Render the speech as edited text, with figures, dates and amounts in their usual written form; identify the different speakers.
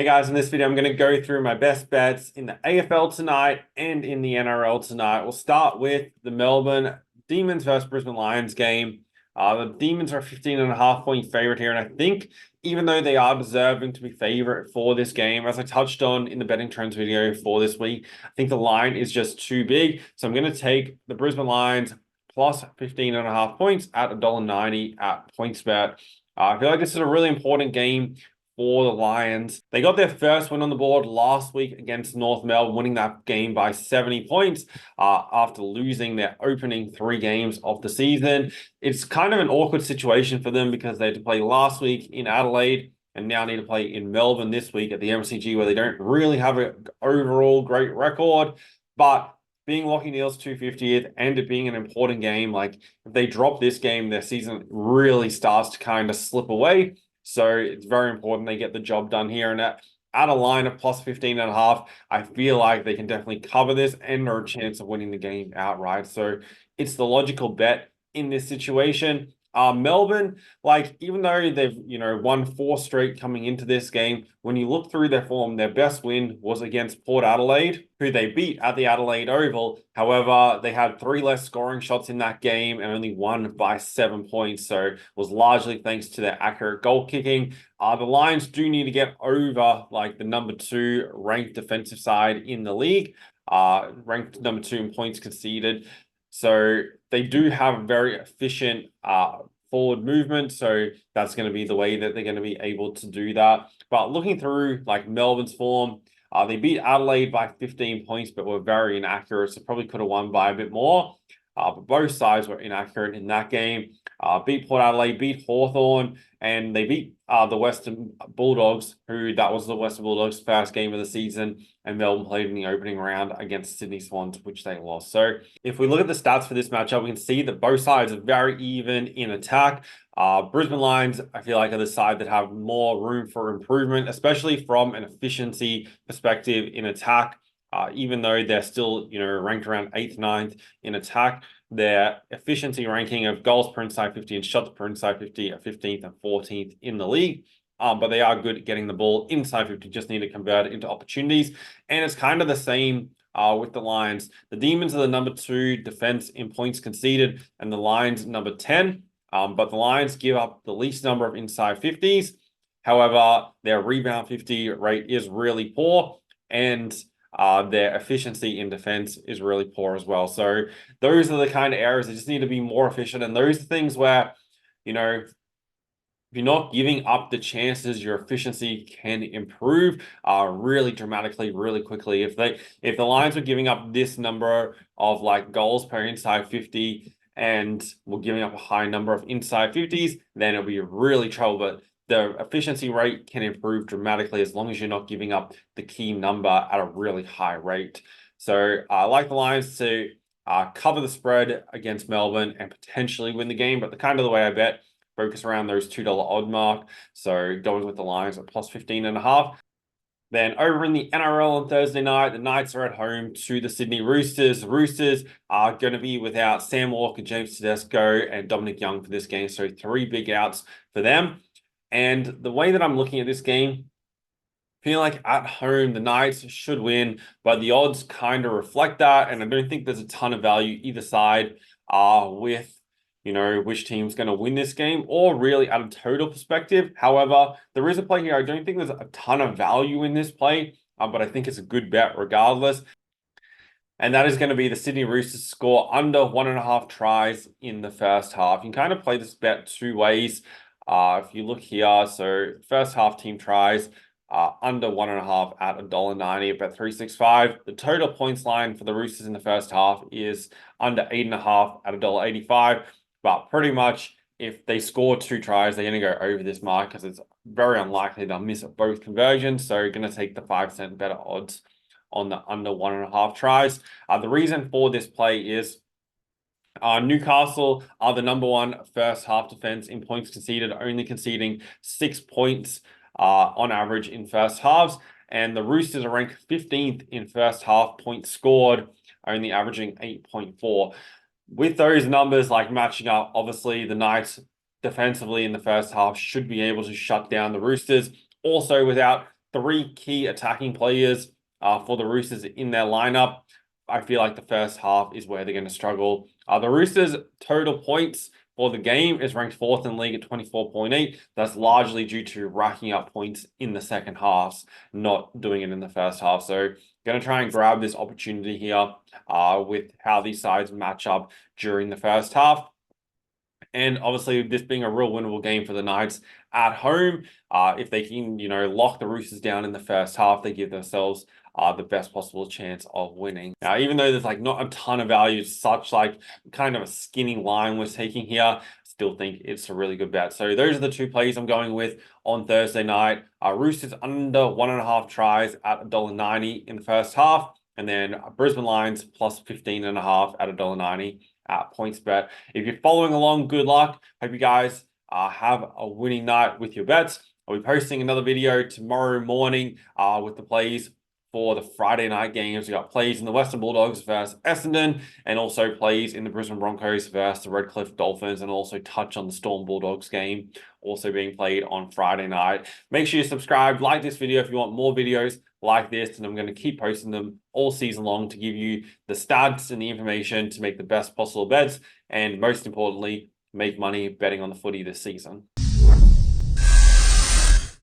Speaker 1: Hey guys, in this video, I'm going to go through my best bets in the AFL tonight and in the NRL tonight. We'll start with the Melbourne Demons versus Brisbane Lions game. The Demons are a 15.5 point favorite here, and I think even though they are deserving to be favorite for this game, as I touched on in the betting trends video for this week, I think the line is just too big. So I'm going to take the Brisbane Lions plus 15.5 points at $1.90 at PointsBet. I feel like this is a really important game for the Lions. They got their first win on the board last week against North Melbourne, winning that game by 70 points after losing their opening 3 games of the season. It's kind of an awkward situation for them because they had to play last week in Adelaide and now need to play in Melbourne this week at the MCG, where they don't really have an overall great record. But being Lachie Neale's 250th and it being an important game, like if they drop this game, their season really starts to kind of slip away. So it's very important they get the job done here. And at a line of plus 15.5, I feel like they can definitely cover this and are a chance of winning the game outright. So it's the logical bet in this situation. Melbourne, like even though they've won 4 straight coming into this game, when you look through their form, their best win was against Port Adelaide, who they beat at the Adelaide Oval. However, they had 3 less scoring shots in that game and only won by 7 points. So it was largely thanks to their accurate goal kicking. The Lions do need to get over like the number 2 ranked defensive side in the league, ranked number 2 in points conceded. So they do have very efficient forward movement. So that's going to be the way that they're going to be able to do that. But looking through like Melbourne's form, they beat Adelaide by 15 points, but were very inaccurate. So probably could have won by a bit more. But both sides were inaccurate in that game. Beat Port Adelaide, beat Hawthorn, and they beat the Western Bulldogs, that was the Western Bulldogs' first game of the season, and Melbourne played in the opening round against Sydney Swans, which they lost. So if we look at the stats for this matchup, we can see that both sides are very even in attack. Brisbane Lions, I feel like, are the side that have more room for improvement, especially from an efficiency perspective in attack. Even though they're still, ranked around 8th, 9th in attack, their efficiency ranking of goals per inside 50 and shots per inside 50 are 15th and 14th in the league. But they are good at getting the ball inside 50, just need to convert it into opportunities. And it's kind of the same with the Lions. The Demons are the number 2 defense in points conceded, and the Lions number 10. But the Lions give up the least number of inside 50s. However, their rebound 50 rate is really poor, and their efficiency in defense is really poor as well. So those are the kind of areas that just need to be more efficient. And those are things where, if you're not giving up the chances, your efficiency can improve really dramatically, really quickly. If the Lions were giving up this number of like goals per inside 50 and were giving up a high number of inside 50s, then it'll be really trouble. But the efficiency rate can improve dramatically as long as you're not giving up the key number at a really high rate. So I like the Lions to cover the spread against Melbourne and potentially win the game. But the kind of the way I bet, focus around those $2 odd mark. So going with the Lions at plus 15.5. Then over in the NRL on Thursday night, the Knights are at home to the Sydney Roosters. The Roosters are going to be without Sam Walker, James Tedesco, and Dominic Young for this game. So 3 big outs for them. And the way that I'm looking at this game, I feel like at home, the Knights should win, but the odds kind of reflect that. And I don't think there's a ton of value either side with, which team's going to win this game or really at a total perspective. However, there is a play here. I don't think there's a ton of value in this play, but I think it's a good bet regardless. And that is going to be the Sydney Roosters score under 1.5 tries in the first half. You can kind of play this bet 2 ways. If you look here, so first half team tries under 1.5 at $1.90 at Bet365. The total points line for the Roosters in the first half is under 8.5 at $1.85. But pretty much if they score 2 tries, they're going to go over this mark because it's very unlikely they'll miss both conversions. So you're going to take the 5% better odds on the under 1.5 tries. The reason for this play is Newcastle are the number 1 first half defense in points conceded, only conceding 6 points on average in first halves. And the Roosters are ranked 15th in first half points scored, only averaging 8.4. With those numbers like matching up, obviously the Knights defensively in the first half should be able to shut down the Roosters. Also without three key attacking players for the Roosters in their lineup, I feel like the first half is where they're going to struggle. The Roosters' total points for the game is ranked fourth in the league at 24.8. That's largely due to racking up points in the second halves, not doing it in the first half. So going to try and grab this opportunity here with how these sides match up during the first half. And obviously, this being a real winnable game for the Knights at home, if they can, lock the Roosters down in the first half, they give themselves the best possible chance of winning. Now, even though there's like not a ton of value, such like kind of a skinny line we're taking here, still think it's a really good bet. So those are the two plays I'm going with on Thursday night. Roosters under 1.5 tries at $1.90 in the first half, and then Brisbane Lions plus 15.5 at $1.90 at PointsBet. If you're following along, good luck. Hope you guys have a winning night with your bets. I'll be posting another video tomorrow morning with the plays for the Friday night games. We got plays in the Western Bulldogs versus Essendon, and also plays in the Brisbane Broncos versus the Redcliffe Dolphins, and also touch on the Storm Bulldogs game also being played on Friday night. Make sure you subscribe, like this video if you want more videos like this, and I'm going to keep posting them all season long to give you the stats and the information to make the best possible bets, and most importantly, make money betting on the footy this season.